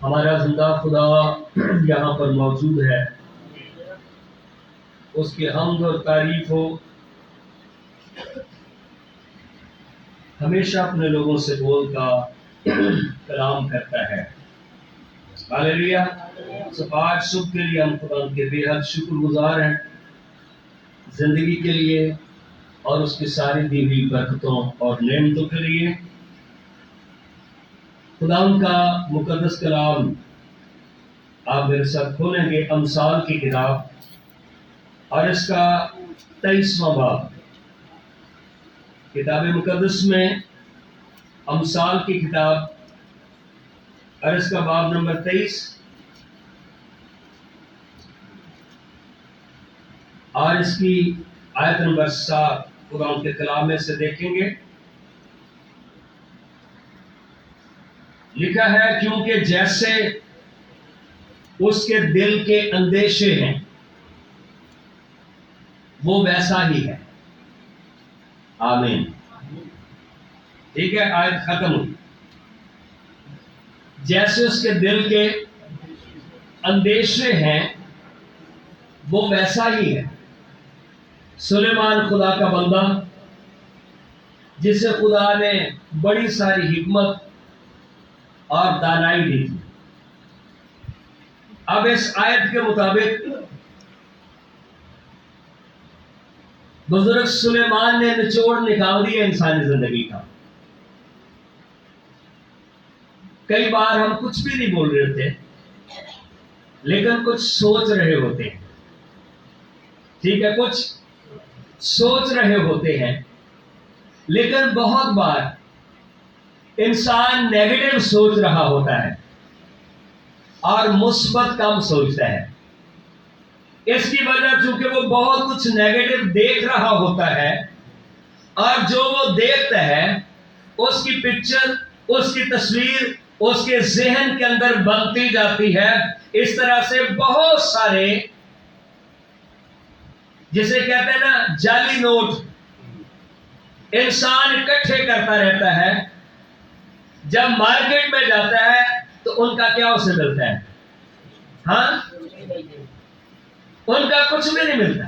ہمارا زندہ خدا یہاں پر موجود ہے، اس کی حمد اور تعریف ہو۔ ہمیشہ اپنے لوگوں سے بولتا کلام کرتا ہے۔ ہاللیلویا۔ آج صبح کے لیے ہم خدا کے بے حد شکر گزار ہیں، زندگی کے لیے اور اس کی ساری دی ہوئی برکتوں اور نعمتوں کے لیے۔ خدا ان کا مقدس کلام آپ میرے ساتھ کھولیں گے، امثال کی کتاب اور اس کا 23واں باب۔ کتاب مقدس میں امثال کی کتاب اور اس کا باب نمبر 23 اور اس کی آیت نمبر 7 خدا کے کلام میں سے دیکھیں گے۔ لکھا ہے، کیونکہ جیسے اس کے دل کے اندیشے ہیں وہ ویسا ہی ہے۔ آمین۔ ٹھیک ہے، آیت ختم ہوئی۔ جیسے اس کے دل کے اندیشے ہیں وہ ویسا ہی ہے۔ سلیمان خدا کا بندہ جسے خدا نے بڑی ساری حکمت اور دانائی دی تھی۔ اب اس آیت کے مطابق بزرگ سلیمان نے نچوڑ نکال دیا انسانی زندگی کا۔ کئی بار ہم کچھ بھی نہیں بول رہے ہوتے لیکن کچھ سوچ رہے ہوتے ہیں۔ ٹھیک ہے، کچھ سوچ رہے ہوتے ہیں لیکن بہت بار انسان نیگیٹو سوچ رہا ہوتا ہے اور مثبت کم سوچتا ہے۔ اس کی وجہ چونکہ وہ بہت کچھ نیگیٹو دیکھ رہا ہوتا ہے اور جو وہ دیکھتا ہے اس کی پکچر، اس کی تصویر اس کے ذہن کے اندر بنتی جاتی ہے۔ اس طرح سے بہت سارے جسے کہتے ہیں نا جعلی نوٹ انسان اکٹھے کرتا رہتا ہے، جب مارکیٹ میں جاتا ہے تو ان کا کیا اسے ملتا ہے؟ ہاں، ان کا کچھ بھی نہیں ملتا۔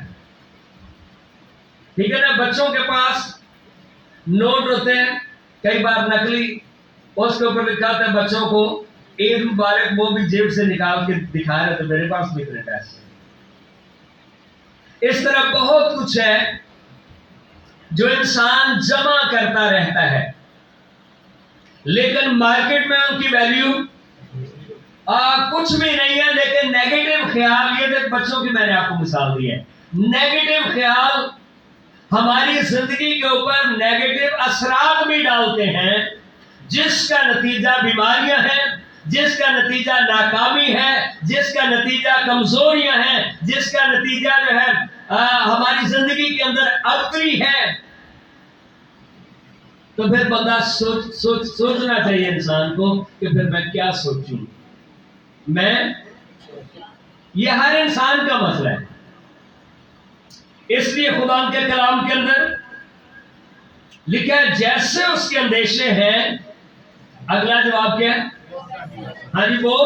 ٹھیک ہے نا، بچوں کے پاس نوٹ ہوتے ہیں کئی بار نقلی، اس کے اوپر لکھا ہوتا ہے بچوں کو عید مبارک، وہ بھی جیب سے نکال کے دکھا رہے تو میرے پاس بھی اتنے پیسے۔ اس طرح بہت کچھ ہے جو انسان جمع کرتا رہتا ہے لیکن مارکیٹ میں ان کی ویلیو کچھ بھی نہیں ہے۔ لیکن نیگیٹو خیال، یہ دیکھ بچوں کی میں نے آپ کو مثال دی ہے، نیگیٹو خیال ہماری زندگی کے اوپر نیگیٹو اثرات بھی ڈالتے ہیں، جس کا نتیجہ بیماریاں ہیں، جس کا نتیجہ ناکامی ہے، جس کا نتیجہ کمزوریاں ہیں، جس کا نتیجہ جو ہے ہماری زندگی کے اندر ابتری ہے۔ تو پھر بندہ سوچنا چاہیے انسان کو کہ پھر میں کیا سوچوں۔ یہ ہر انسان کا مسئلہ ہے۔ اس لیے خدا کے کلام کے اندر لکھا ہے جیسے اس کے اندیشے ہیں، اگلا جواب کیا ہے؟ ہاں جی، وہ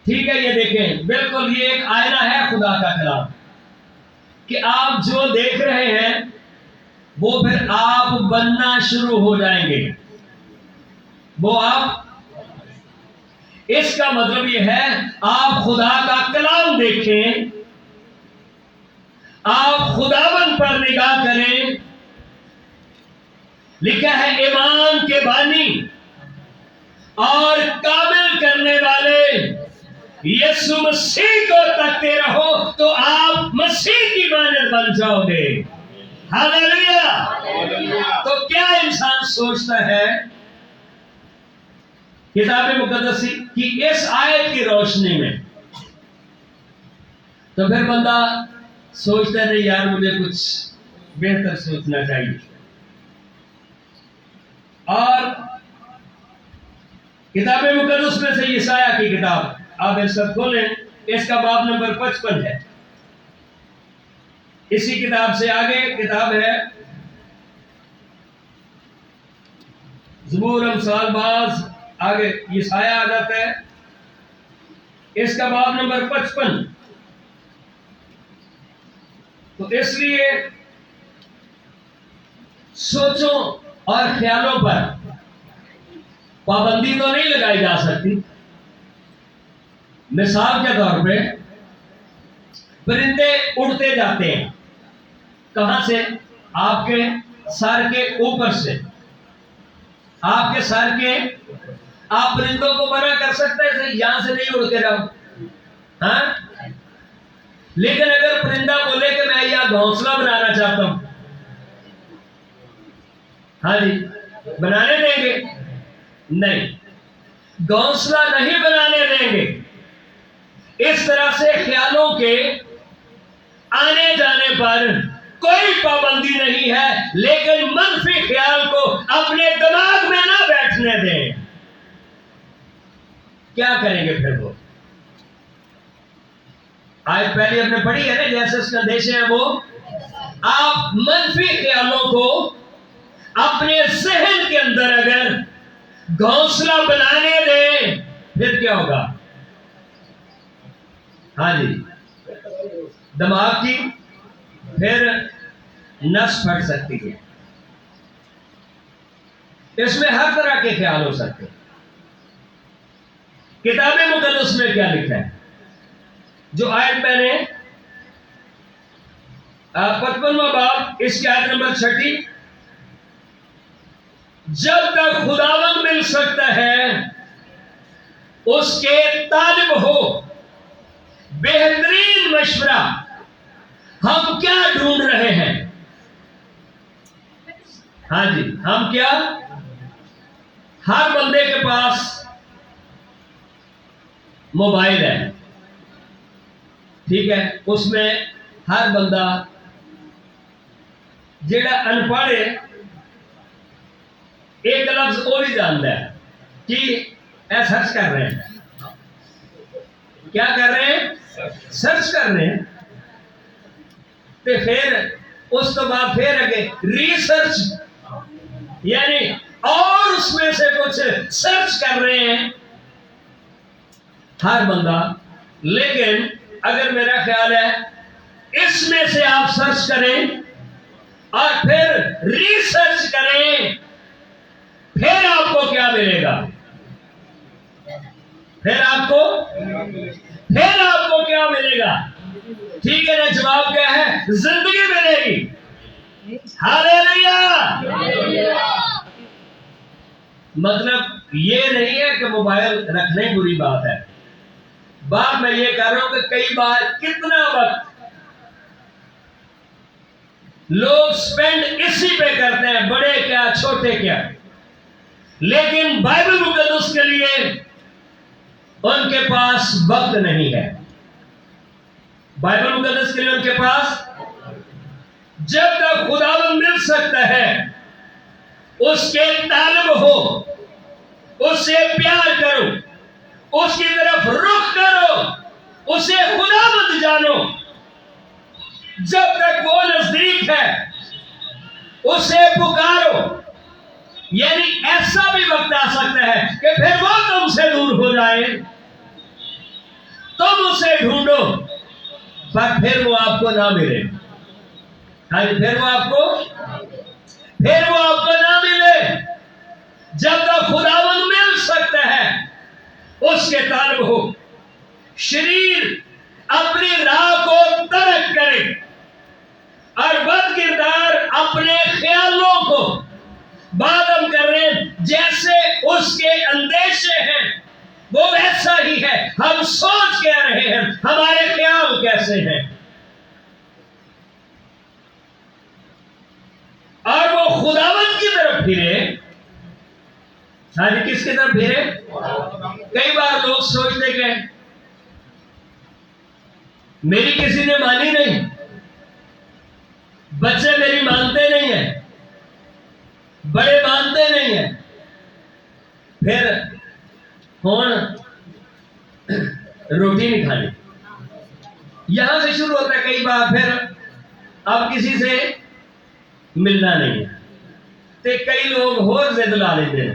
ٹھیک ہے۔ یہ دیکھیں، بالکل یہ ایک آئینہ ہے خدا کا کلام، کہ آپ جو دیکھ رہے ہیں وہ پھر آپ بننا شروع ہو جائیں گے۔ وہ آپ، اس کا مطلب یہ ہے آپ خدا کا کلام دیکھیں، آپ خداوند پر نگاہ کریں۔ لکھا ہے ایمان کے بانی اور کامل کرنے والے یسوع مسیح کو تکتے رہو تو آپ مسیح کی مانند بن جاؤ گے۔ ہاللیلویا۔ تو کیا انسان سوچتا ہے کتاب مقدس کی اس آیت کی روشنی میں؟ تو پھر بندہ سوچتا ہے نہیں یار، مجھے کچھ بہتر سوچنا چاہیے۔ اور کتاب مقدس میں سے یسایہ کی کتاب آپ اس سب کھولیں، اس کا باب نمبر 55 ہے۔ اسی کتاب سے آگے کتاب ہے زبور، امثال، باز، آگے یسایہ آ جاتا ہے، اس کا باب نمبر 55۔ تو اس لیے سوچوں اور خیالوں پر پابندی تو نہیں لگائی جا سکتی۔ مثال کے طور پہ پرندے اڑتے جاتے ہیں، کہاں سے؟ آپ کے سر کے اوپر سے، آپ کے سر کے، آپ پرندوں کو منع کر سکتے ہیں یہاں سے نہیں اڑ کے رہو، ہاں؟ لیکن اگر پرندہ بولے کہ میں یہاں گھونسلہ بنانا چاہتا ہوں، ہاں جی، بنانے دیں گے؟ نہیں، گھونسلہ نہیں بنانے دیں گے۔ اس طرح سے خیالوں کے آنے جانے پر کوئی پابندی نہیں ہے، لیکن منفی خیال کو اپنے دماغ میں نہ بیٹھنے دیں۔ کیا کریں گے پھر وہ؟ آیت پہلے ہم نے پڑھی ہے نا، جیسے اس کا اندیشے ہیں وہ، آپ منفی خیالوں کو اپنے ذہن کے اندر اگر گھونسلہ بنانے دیں پھر کیا ہوگا؟ ہاں جی، دماغ کی پھر نس پھٹ سکتی ہے۔ اس میں ہر طرح کے خیال ہو سکتے ہیں۔ کتاب مقدس میں کیا لکھا ہے؟ جو آیت میں نے 55واں باب، اس کی آیت نمبر 6، جب تک خداوند مل سکتا ہے اس کے طالب ہو بہترین مشورہ، ہم کیا ڈھونڈ رہے ہیں؟ ہاں جی، ہم کیا؟ ہر بندے کے پاس موبائل ہے، ٹھیک ہے؟ اس میں ہر بندہ جیڑا ان پڑھ ہے ایک لفظ اور ہی جانتا ہے کہ اے سرچ کر رہے ہیں، کیا کر رہے ہیں؟ سرچ کر رہے ہیں۔ تو پھر اس تو بعد پھر اگے ریسرچ، یعنی اور اس میں سے کچھ سرچ کر رہے ہیں ہر بندہ۔ لیکن اگر میرا خیال ہے اس میں سے آپ سرچ کریں اور پھر ریسرچ کریں، پھر آپ کو کیا ملے گا؟ پھر آپ کو کیا ملے گا؟ ٹھیک ہے نا؟ جواب کیا ہے؟ زندگی ملے گی۔ ہاللیلویہ! مطلب یہ نہیں ہے کہ موبائل رکھنے بری بات ہے، بات میں یہ کر رہا ہوں کہ کئی بار کتنا وقت لوگ سپینڈ اسی پہ کرتے ہیں، بڑے کیا چھوٹے کیا، لیکن بائبل مقدس کے لیے ان کے پاس وقت نہیں ہے۔ بائبل مقدس کے لیے ان کے پاس، جب تک خداوند مل سکتا ہے اس کے طالب ہو، اس سے پیار کرو، اس کی طرف رخ کرو، اسے خداوند جانو۔ جب تک وہ نزدیک ہے اسے پکارو۔ یعنی ایسا بھی وقت آ سکتا ہے کہ پھر وہ تم سے دور ہو جائے، تم اسے ڈھونڈو پر پھر وہ آپ کو نہ ملے۔ پھر وہ آپ کو نہ ملے۔ جب تک خداوند مل سکتا ہے اس کے طالب ہو۔ شریر اپنی راہ کو ترک کرے اور بد کردار اپنے خیالوں کو بادم کر رہے ہیں۔ جیسے اس کے اندیشے ہیں وہ ویسا ہی ہے، ہم سوچ کیا رہے ہیں، ہمارے خیال کیسے ہیں، اور وہ خداوند کی طرف پھرے۔ کس کی طرف پھرے؟ کئی بار لوگ سوچتے کہ میری کسی نے مانی نہیں، بچے میری مانتے نہیں ہیں، بڑے مانتے نہیں ہیں، پھر کون روٹی نہیں کھانی۔ یہاں سے شروع ہوتا ہے کئی بار، پھر اب کسی سے ملنا نہیں ہے، تو کئی لوگ اور ضد لا لیتے ہیں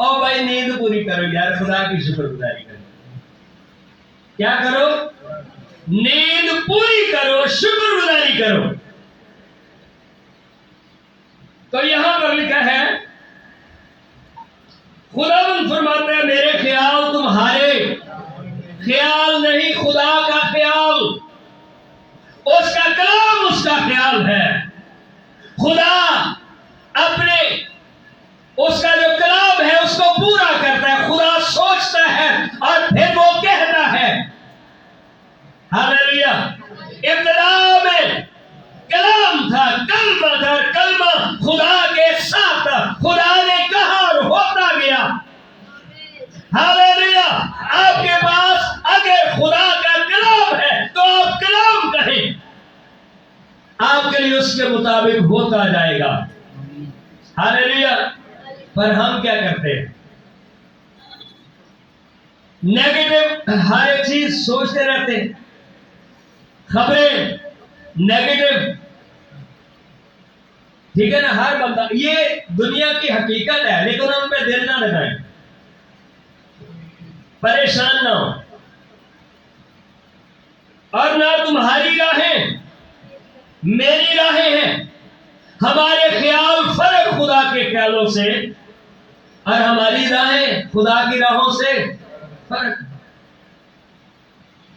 اور بھائی نیند پوری کرو یار، خدا کی شکر گزاری کرو. کیا کرو؟ نیند پوری کرو، شکر گزاری کرو. تو یہاں پر لکھا ہے خداوند فرماتے ہیں میرے خیال تمہارے خیال نہیں، خدا کا خیال، اس کا کلام اس کا خیال ہے. خدا اپنے اس کا جو کلام ہے اس کو پورا کرتا ہے. خدا سوچتا ہے اور پھر وہ کہتا ہے. ہاللیلویا. ابتدا میں کلام تھا، کلمہ تھا، کلمہ خدا کے ساتھ تھا، خدا نے کہا اور ہوتا گیا. ہاللیلویا. آپ کے پاس اگر خدا کا کلام ہے تو آپ کلام کہیں، آپ کے لیے اس کے مطابق ہوتا جائے گا. ہاللیلویا. پر ہم کیا کرتے ہیں؟ نیگیٹو ہر ایک چیز سوچتے رہتے ہیں، خبریں نیگیٹو. ٹھیک ہے نا، ہر بندہ، یہ دنیا کی حقیقت ہے، لیکن ہم پہ دل نہ لگائیں، پریشان نہ ہو. اور نہ تمہاری راہیں میری راہیں ہیں. ہمارے خیال فرق خدا کے خیالوں سے، اور ہماری راہیں خدا کی راہوں سے فرق.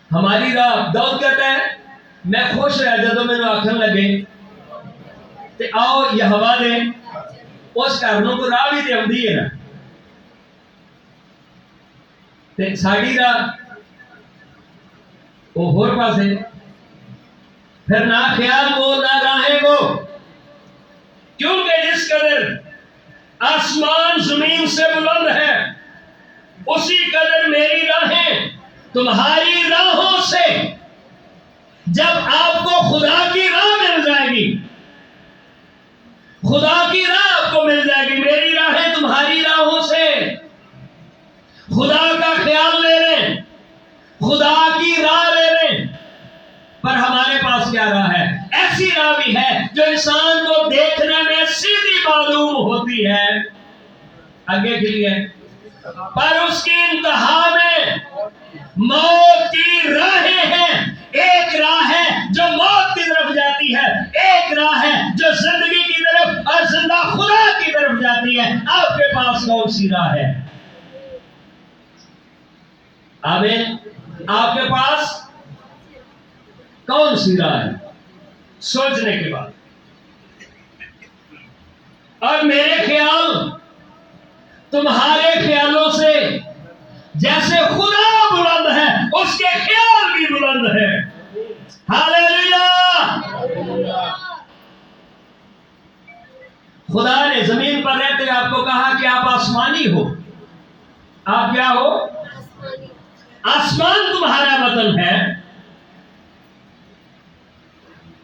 ہماری راہ، داؤد کہتا ہے میں خوش رہ جدوں میں آخر لگے تے آؤ یہ ہوا دے، اس کارنوں کو راہ بھی تے آندی ہے نا. تے ساڑی راہ وہ ہور پاسے، پھر نہ خیال کو نہ راہیں کو. کیونکہ جس قدر آسمان زمین سے بلند ہے اسی قدر میری راہیں تمہاری راہوں سے. جب آپ کو خدا کی راہ مل جائے گی، خدا کی راہ آپ کو مل جائے گی، میری راہیں تمہاری راہوں سے. خدا کا خیال لے لیں، خدا کی راہ لے لیں. پر ہمارے پاس کیا راہ ہے؟ ایسی راہ بھی ہے جو انسان کو دیکھنے میں سیدھی معلوم ہوتی ہے آگے کے لیے، پر اس کی انتہا میں موت کی راہیں ہیں. ایک راہ ہے جو موت کی طرف جاتی ہے، ایک راہ ہے جو زندگی کی طرف اور زندہ خدا کی طرف جاتی ہے. آپ کے پاس کون سی راہ ہے؟ آمین. آپ کے پاس کون سی راہ ہے؟ سوچنے کے بعد. اور میرے خیال تمہارے خیالوں سے جیسے خدا بلند ہے اس کے خیال بھی بلند ہے. ہاللیلویا. خدا نے زمین پر رہتے آپ کو کہا کہ آپ آسمانی ہو. آپ کیا ہو؟ آسمان تمہارا وطن ہے.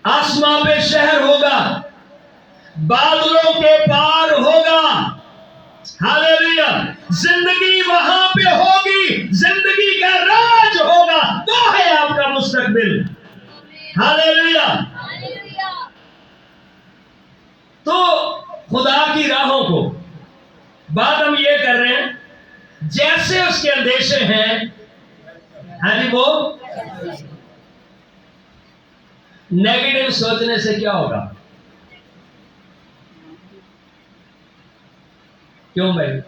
آسمان پہ شہر ہوگا، بادلوں کے پار ہوگا. ہاللیلویا. زندگی وہاں پہ ہوگی، زندگی کا راج ہوگا. تو ہے آپ کا مستقبل. ہاللیلویا. تو خدا کی راہوں کو بات ہم یہ کر رہے ہیں جیسے اس کے اندیشے ہیں، ہاں جی، وہ نیگیٹو سوچنے سے کیا ہوگا؟ کیوں بھائی؟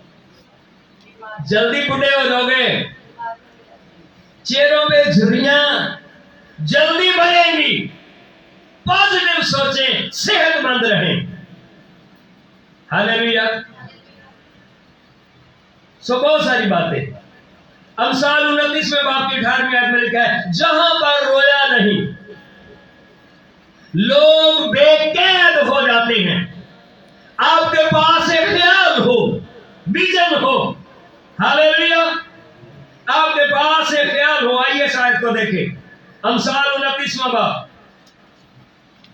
جلدی بوڑھے ہو جاؤ گے، چہروں پہ جھریاں جلدی بڑھیں گی. پازیٹو سوچیں، صحت مند رہیں. ہاللیلویا. سو بہت ساری باتیں. امثال 29 باب کی 18ویں آیت میں لکھا ہے جہاں پر رویا نہیں لوگ بے قید ہو جاتے ہیں. آپ کے پاس ایک خیال ہو، ویژن ہو. ہاللیلویا. آپ کے پاس ایک خیال ہو. آئیے شاید کو دیکھیں، امثال 29 باب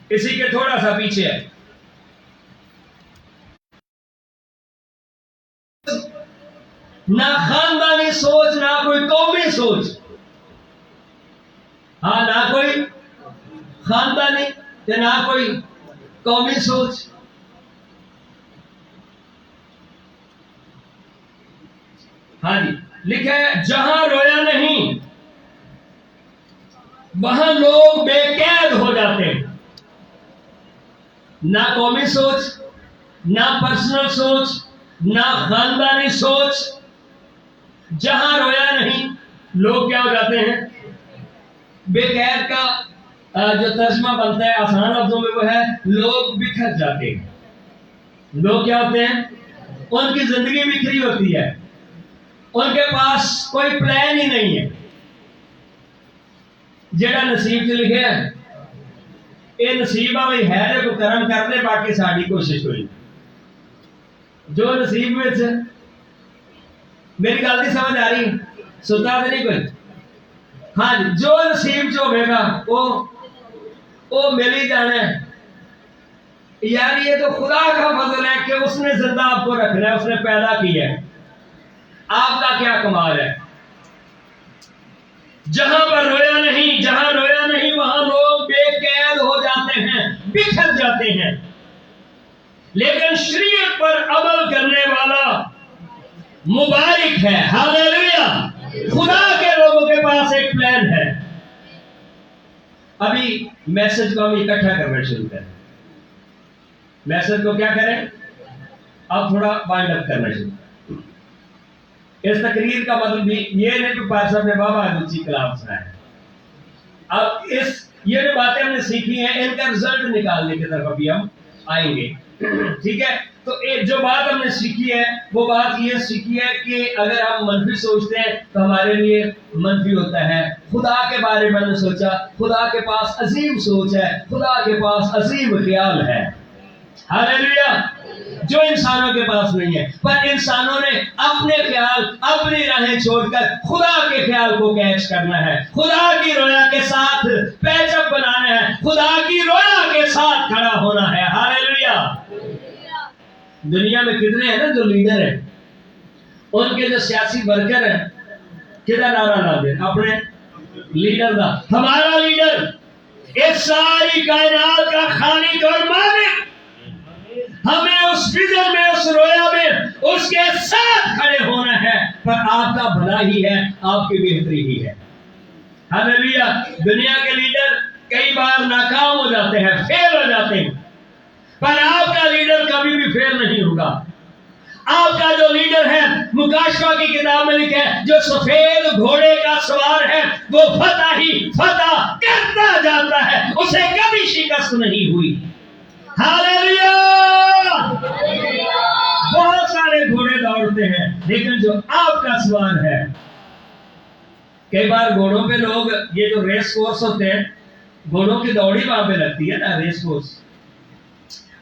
اسی کے تھوڑا سا پیچھے ہے. نہ خاندانی سوچ، نہ کوئی قومی سوچ. ہاں، نہ کوئی خاندانی نہ کوئی قومی سوچ. ہاں جی، لکھا ہے جہاں رویا نہیں وہاں لوگ بے قید ہو جاتے ہیں. نہ قومی سوچ، نہ پرسنل سوچ، نہ خاندانی سوچ. جہاں رویا نہیں لوگ کیا ہو جاتے ہیں؟ بے قید کا جو ترجمہ بنتا ہے آسان لفظوں میں وہ ہے لوگ بکھر جاتے ہیں. لوگ کیا ہوتے ہیں؟ ان کی زندگی بکھری ہوتی ہے، ان کے پاس کوئی پلان ہی نہیں ہے. جڑا نصیب چ لکھے یہ نصیب والی ہے جو کرم کر دے، باقی ساری کوشش ہوئی جو نصیب میں. میری گل نہیں سمجھ آ رہی؟ ستا تو نہیں کوئی؟ ہاں جی، جو نصیب چ ہوئے گا وہ مل ہی جانا ہے. یار یہ تو خدا کا فضل ہے کہ اس نے زندہ آپ کو رکھنا ہے، اس نے پیدا کیا ہے. آپ کا کیا کمال ہے؟ جہاں پر رویا نہیں، جہاں رویا نہیں وہاں لوگ بے قید ہو جاتے ہیں، بکھر جاتے ہیں. لیکن شریعت پر عمل کرنے والا مبارک ہے. ہاللیلویا! خدا کے لوگوں کے پاس ایک پلان ہے. ابھی میسج کو ہم اکٹھا کرنا شروع کریں. میسج کو کیا کریں؟ اب تھوڑا وائنڈ اپ کرنا شروع کریں. اس تقریر کا مطلب بھی یہ نہیں کہ پاسر نے بابا اچھی کلام سنا ہے. اب یہ جو باتیں ہم نے سیکھی ہیں ان کا رزلٹ نکالنے کی طرف ابھی ہم آئیں گے. ٹھیک ہے؟ تو جو بات ہم نے سیکھی ہے وہ بات یہ سیکھی ہے کہ اگر ہم منفی سوچتے ہیں تو ہمارے لیے منفی ہوتا ہے. خدا کے بارے میں نے سوچا، خدا کے پاس عظیم سوچ ہے، خدا کے پاس عظیم خیال ہے. ہاللیلویا! جو انسانوں کے پاس نہیں ہے. پر انسانوں نے اپنے خیال، اپنی راہیں چھوڑ کر خدا کے خیال کو کیچ کرنا ہے، خدا کی رویا کے ساتھ پیچ اپ بنانا ہے، خدا کی رویا کے ساتھ کھڑا ہونا ہے. ہاللیلویا! دنیا میں کتنے ہیں نا جو لیڈر ہیں، ان کے جو سیاسی ورکر ہیں کدھر نعرہ لاتے ہیں اپنے لیڈر کا. ہمارا لیڈر اس ساری کائنات کا خالق اور مالک، ہمیں اس فضل میں، اس رویا میں اس کے ساتھ کھڑے ہونا ہے. پر آپ کا بھلا ہی ہے، آپ کی بہتری ہی ہے. ہاللیلویا! دنیا کے لیڈر کئی بار ناکام ہو جاتے ہیں، فیل ہو جاتے ہیں، پر آپ کا لیڈر کبھی بھی فیل نہیں ہوگا. آپ کا جو لیڈر ہے، مکاشفہ کی کتاب میں لکھا ہے، جو سفید گھوڑے کا سوار ہے وہ فتح ہی فتح کرتا جاتا ہے، اسے کبھی شکست نہیں ہوئی. ہاللیلویا! بہت سارے گھوڑے دوڑتے ہیں لیکن جو آپ کا سوار ہے، کئی بار گھوڑوں پہ لوگ، یہ جو ریس کورس ہوتے ہیں گھوڑوں کی دوڑی وہاں پہ لگتی ہے نا، ریس کورس،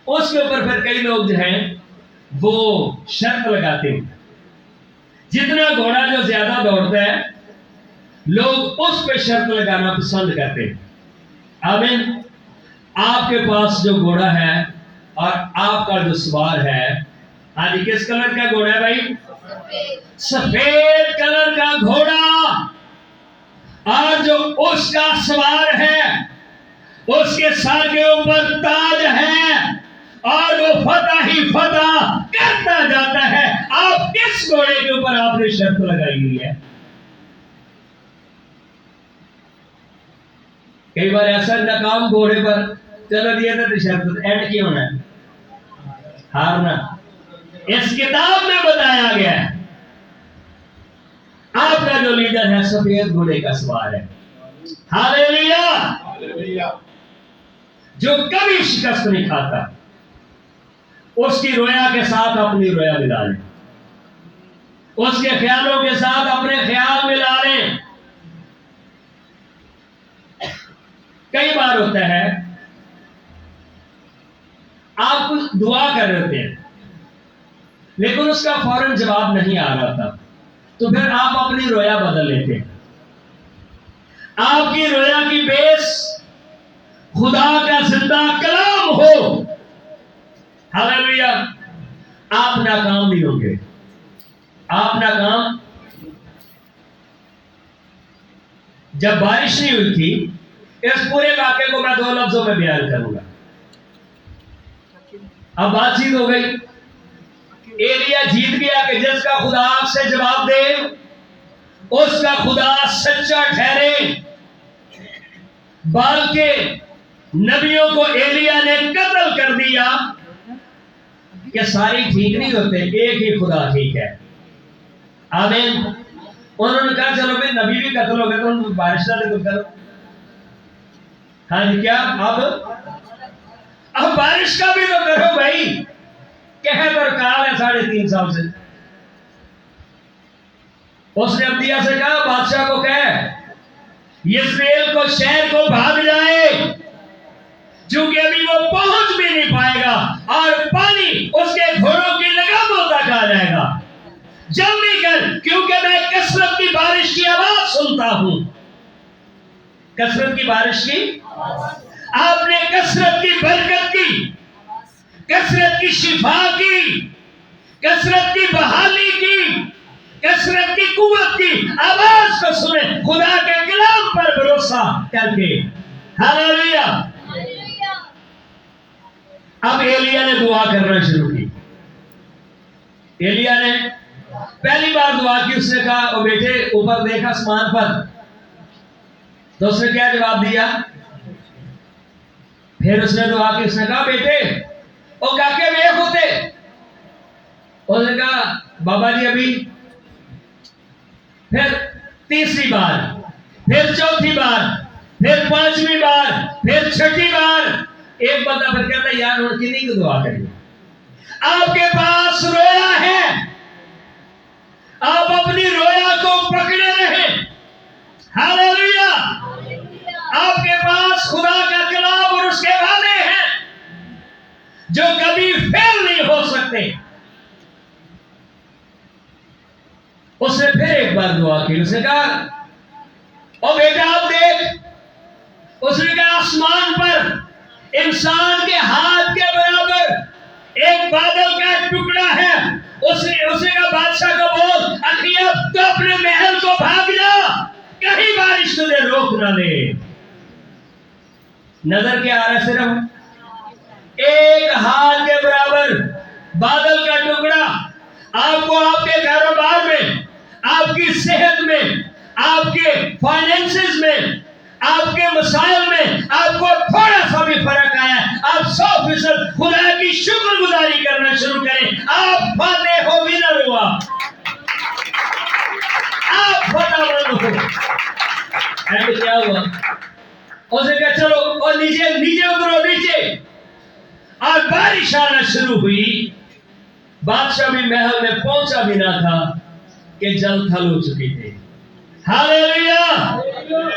اس کے اوپر پھر کئی لوگ جو ہیں وہ شرط لگاتے ہیں. جتنا گھوڑا جو زیادہ دوڑتا ہے لوگ اس پہ شرط لگانا پسند کرتے ہیں. آمین. آپ کے پاس جو گھوڑا ہے اور آپ کا جو سوار ہے، آج کس کلر کا گھوڑا ہے بھائی؟ سفید کلر کا گھوڑا. اور جو اس کا سوار ہے اس کے سر کے اوپر تاج ہے اور وہ فتح ہی فتح کرتا جاتا ہے. آپ کس گھوڑے کے اوپر آپ نے شرط لگائی ہوئی ہے؟ کئی بار ایسا ناکام گھوڑے پر چلو دیا تھا تو شرط اینڈ کیوں ہونا ہے؟ ہارنا. اس کتاب میں بتایا گیا ہے آپ کا جو لیڈر ہے سفید گھوڑے کا سوار ہے. ہاللیلویا! جو کبھی شکست نہیں کھاتا. اس کی رویا کے ساتھ اپنی رویا ملا لیں، اس کے خیالوں کے ساتھ اپنے خیال ملا لیں. کئی بار ہوتا ہے آپ کچھ دعا کر رہے ہوتے ہیں لیکن اس کا فوراً جواب نہیں آ رہا تھا، تو پھر آپ اپنی رویا بدل لیتے ہیں. آپ کی رویا کی بیس خدا کا زندہ کلام ہو. ہاللیلویا! آپ ناکام نہیں ہوں گے. آپ ناکام. جب بارش نہیں ہوئی تھی، اس پورے واقعے کو میں 2 لفظوں میں بیان کروں گا. اب بات چیت ہو گئی. ایلیا جیت گیا کہ جس کا خدا آپ سے جواب دے اس کا خدا سچا ٹھہرے، بلکہ نبیوں کو ایلیا نے قتل کر دیا کہ ساری ٹھیک نہیں ہوتے، ایک ہی خدا ٹھیک ہے۔ آمین۔ انہوں نے کہا چلو بھائی نبی بھی قتل ہو گئے تو ان بارش نہ دے کرو۔ ہاں جی، کیا اب بارش کا بھی تو کرو بھائی، قحط اور کال ہے 3.5 سال سے۔ اس نے عبدیہ سے کہا بادشاہ کو کہہ یزریل کو شہر کو بھاگ جائے، چونکہ ابھی وہ پہنچ بھی نہیں پائے گا اور پانی اس کے گھوڑوں کی لگاموں تک آ جائے گا۔ جلدی کر، کیونکہ میں کثرت کی بارش کی آواز سنتا ہوں۔ کثرت کی بارش کی، آپ نے کثرت کی برکت کی، کثرت کی شفا کی، کثرت کی بحالی کی، کثرت کی قوت کی آواز کو سنیں، خدا کے کلام پر بھروسہ کر کے۔ ہاللیلویہ۔ اب ایلیا نے دعا کرنا شروع کی۔ ایلیا نے پہلی بار دعا کی، اس نے کہا او بیٹے اوپر دیکھ آسمان پر، تو اس نے کیا جواب دیا؟ پھر اس نے دعا کی، اس نے کہا بیٹے او کاکے ویخ ہوتے، اس نے کہا بابا جی ابھی۔ پھر تیسری بار، پھر چوتھی بار، پھر 5ویں بار، پھر 6ٹھی بار۔ ایک بندہ پھر کہتا ہے یار انہوں کنی کی دعا کریے، آپ کے پاس رویا ہے، آپ اپنی رویا کو پکڑے رہیں۔ ہاللیلویہ۔ آپ کے پاس خدا کا کلام اور اس کے وعدے ہیں جو کبھی فیل نہیں ہو سکتے۔ اس نے پھر ایک بار دعا کی، اس نے کہا او بیٹا آپ دیکھ، اس نے کہا آسمان پر انسان کے ہاتھ کے برابر ایک بادل کا ٹکڑا ہے۔ اس نے کہا بادشاہ کو بول اخیب تو اپنے محل کو بھاگ جا، کہیں بارش تجھے روک نہ لے۔ نظر کیا آ رہا ہے؟ صرف ایک ہاتھ کے برابر بادل کا ٹکڑا آپ کو آپ کے کاروبار میں، آپ کی صحت میں، آپ کے فائنینسز میں، آپ کے مسائل میں آپ کو تھوڑا سا بھی فرق آیا، آپ 100% خدا کی شکر گزاری کرنا شروع کریں۔ آپ فاتح ہو، ونر ہوا، آپ فتح مند ہو۔ کیا ہوا؟ اس نے کہا چلو اور نیچے اترو نیچے، اور بارش آنا شروع ہوئی۔ بادشاہ بھی محل میں پہنچا بھی نہ تھا کہ جل تھل ہو چکی تھی۔ ہاللیلویہ۔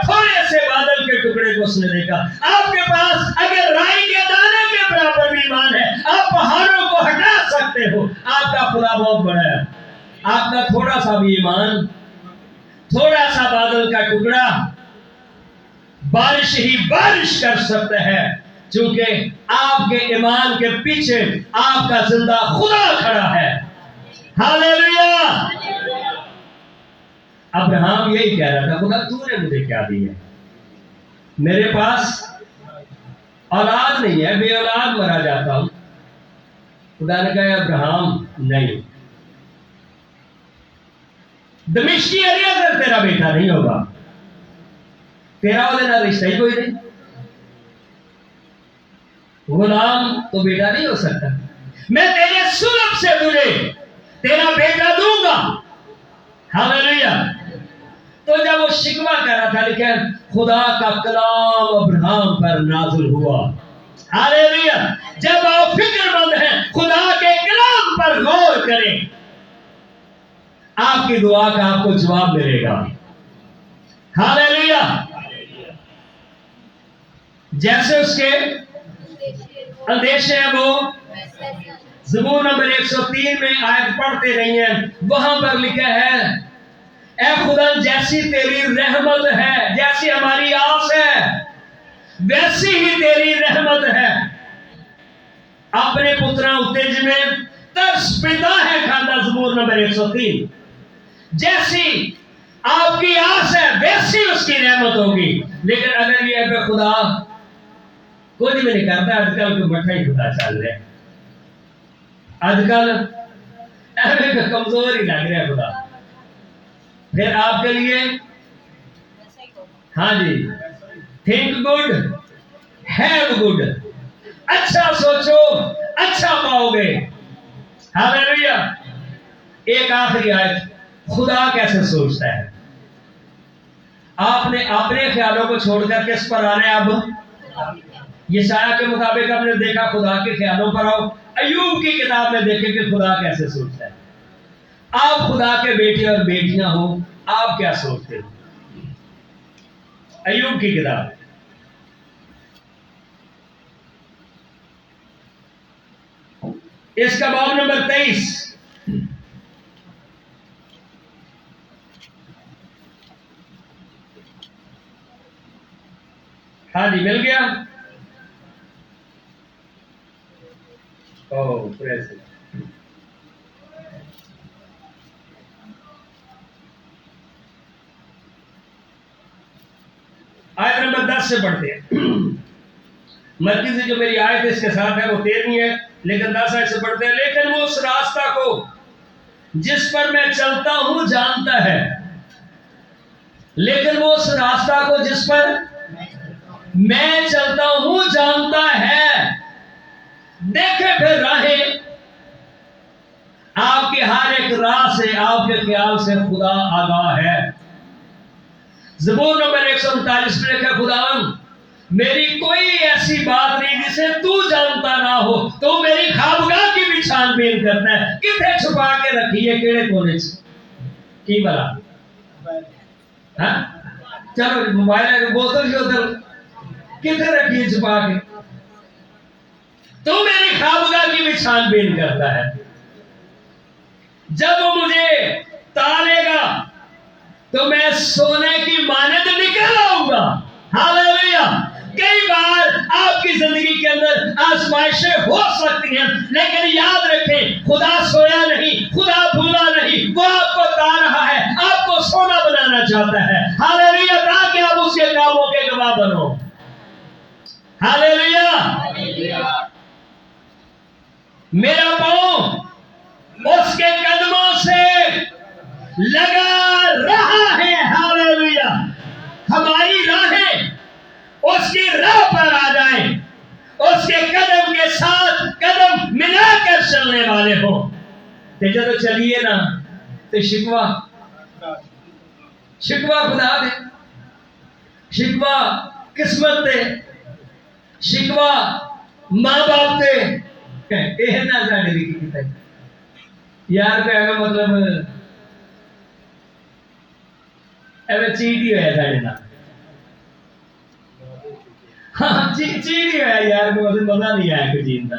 تھوڑے سے بادل کے ٹکڑے کو اس نے دیکھا۔ آپ کے پاس اگر رائی کے دانے کے برابر بھی ایمان ہے، آپ پہاڑوں کو ہٹا سکتے ہو۔ آپ کا خدا بہت بڑا ہے۔ آپ کا تھوڑا سا بھی ایمان، تھوڑا سا بادل کا ٹکڑا بارش ہی بارش کر سکتا ہے، چونکہ آپ کے ایمان کے پیچھے آپ کا زندہ خدا کھڑا ہے۔ ہاللیلویہ۔ ابراہیم یہی کہہ رہا تھا، خدا تو نے مجھے کیا دی ہے؟ میرے پاس اولاد نہیں ہے، بے اولاد مرا جاتا ہوں۔ خدا نے کہا ابراہیم نہیں، دمشقی الیعزر تیرا بیٹا نہیں ہوگا، تیرا اور رشتہ ہی کوئی نہیں، غلام تو بیٹا نہیں ہو سکتا، میں تیرے سلب سے تجھے تیرا بیٹا دوں گا۔ ہاللیلویہ۔ تو جب وہ شکوہ کر رہا تھا، لیکن خدا کا کلام ابراہیم پر نازل ہوا۔ ہاللیلویہ۔ جب آپ فکر مند ہیں خدا کے کلام پر غور کریں، آپ کی دعا کا آپ کو جواب ملے گا۔ ہاللیلویہ۔ جیسے اس کے اندیشے ہیں، وہ زبور نمبر 103 میں آیت پڑھتے رہی ہیں، وہاں پر لکھا ہے اے خدا جیسی تیری رحمت ہے، جیسی ہماری آس ہے ویسی ہی تیری رحمت ہے، اپنے پتراں اتے جمیں ترس پیدا ہے کھاندہ۔ زبور نمبر 103، جیسی آپ کی آس ہے ویسی اس کی رحمت ہوگی۔ لیکن اگر یہ ہے کہ خدا کچھ بھی نہیں کرتا، آج کل کو مٹھا ہی خدا چل رہے، آج کل کمزور ہی لگ رہا ہے خدا. پھر آپ کے لیے ہاں جی تھنک گڈ ہیو گڈ، اچھا سوچو اچھا پاؤ گے. ہاللیلویا. ایک آخری آیت، خدا کیسے سوچتا ہے؟ آپ نے اپنے خیالوں کو چھوڑ کر کس پر آنا ہے؟ اب یشعیاہ کے مطابق آپ نے دیکھا خدا کے خیالوں پر آؤ. ایوب کی کتاب میں دیکھیں کہ خدا کیسے سوچتا ہے. آپ خدا کے بیٹے اور بیٹیاں ہو، آپ کیا سوچتے ہو؟ ایوب کی کتاب اس کا باب نمبر 23. ہاں جی مل گیا. آیت نمبر 10 سے پڑھتے ہیں. مرکزی جو میری آیت اس کے ساتھ ہے وہ 13 ہے، لیکن 10 آیت سے پڑھتے ہیں. لیکن وہ اس راستہ کو جس پر میں چلتا ہوں جانتا ہے. لیکن وہ اس راستہ کو جس پر میں چلتا ہوں جانتا ہے. دیکھے پھر راہیں آپ کی ہر ایک راہ سے، آپ کے خیال سے خدا آگاہ ہے. زبور نمبر 139 میں لکھا، خداوند میری کوئی ایسی بات نہیں جسے تو جانتا نہ ہو. تو میری خوابگاہ کی بھی چھان بین کرتا ہے. کتنے چھپا کے رکھی ہے، کیڑے کونے سے کی بلا. ہاں چلو موبائل بوتل کے ادھر کتنے رکھی ہے چھپا کے. تو میری خوابگاہ کی بھی چھان بین کرتا ہے. جب وہ مجھے تالے گا تو میں سونے کی مانند نکل آؤں گا. ہاللیلویا. کئی بار آپ کی زندگی کے اندر آزمائشیں ہو سکتی ہیں، لیکن یاد رکھیں خدا سویا نہیں، خدا بھولا نہیں. وہ آپ کو تا رہا ہے، آپ کو سونا بنانا چاہتا ہے. ہاللیلویا. تاکہ آپ اس کے کاموں کے گواہ بنو. ہاللیلویا. میرا پاؤں اس کے قدموں سے لگا رہا ہے. ہاللیلویا. ہماری راہیں اس کی راہ پر آ جائیں، اس کے قدم کے ساتھ قدم ملا کر چلنے والے ہوں. تو جب چلیے نا تو شکوہ خدا دے، شکوہ قسمت دے، شکوہ ماں باپ دے. یہ نہ ساڑھے لکھی کی یار پہ ایویں مطلب ایویں چیٹ ہی ہوا ساڑھے نال. ہاں چیٹ ہی ہوا یار، مزہ نہیں آیا کہ جین کا.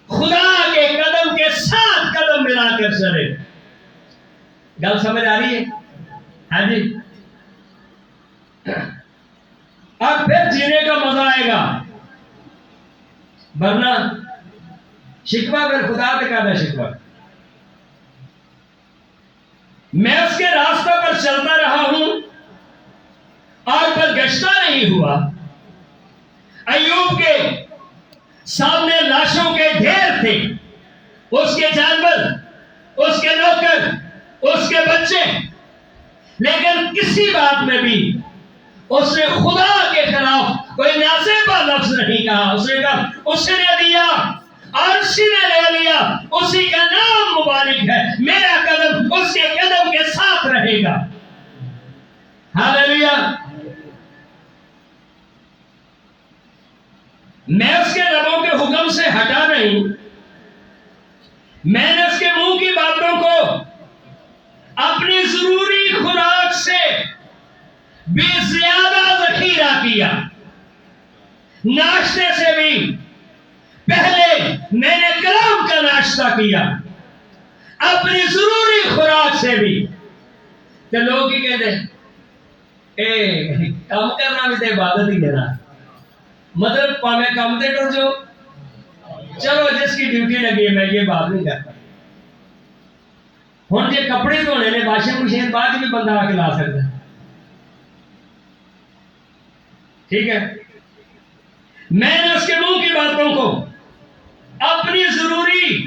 خدا کے قدم کے ساتھ قدم ملا کر چلے. گل سمجھ آ رہی ہے؟ ہاں جی. اور پھر جینے کا مزہ آئے گا. ورنہ شکوہ پھر خدا سے کہتا شکوہ. میں اس کے راستہ پر چلتا رہا ہوں اور پر گشتہ نہیں ہوا. ایوب کے سامنے لاشوں کے ڈھیر تھے، اس کے جانور، اس کے نوکر، اس کے بچے، لیکن کسی بات میں بھی اس نے خدا کے خلاف کوئی نازیبہ لفظ نہیں کہا. اس نے کہا اس نے دیا اور اسی نے لے لیا، اسی کا نام مبارک ہے. میرا قدم اس کے قدم کے ساتھ رہے گا. ہاللیلویا. میں اس کے لبوں کے حکم سے ہٹا نہیں. میں نے اس کے منہ کی باتوں کو اپنی ضروری خوراک سے بھی زیادہ ذخیرہ کیا. ناشتے سے بھی پہلے میں نے کلام کا ناشتہ کیا، اپنی ضروری خوراک سے بھی. کہ لوگ ہی کہتے کام کرنا بھی تو عبادت ہی دینا. مطلب پاویں کام دے ٹر جو چلو جس کی ڈیوٹی لگی ہے میں یہ بات نہیں کرتا. ہوں جی کپڑے دھونے نے واشنگ مشین بعد بھی بندہ آ کے لا سکتا ہے. ٹھیک ہے. میں نے اس کے منہ کی باتوں کو اپنی ضروری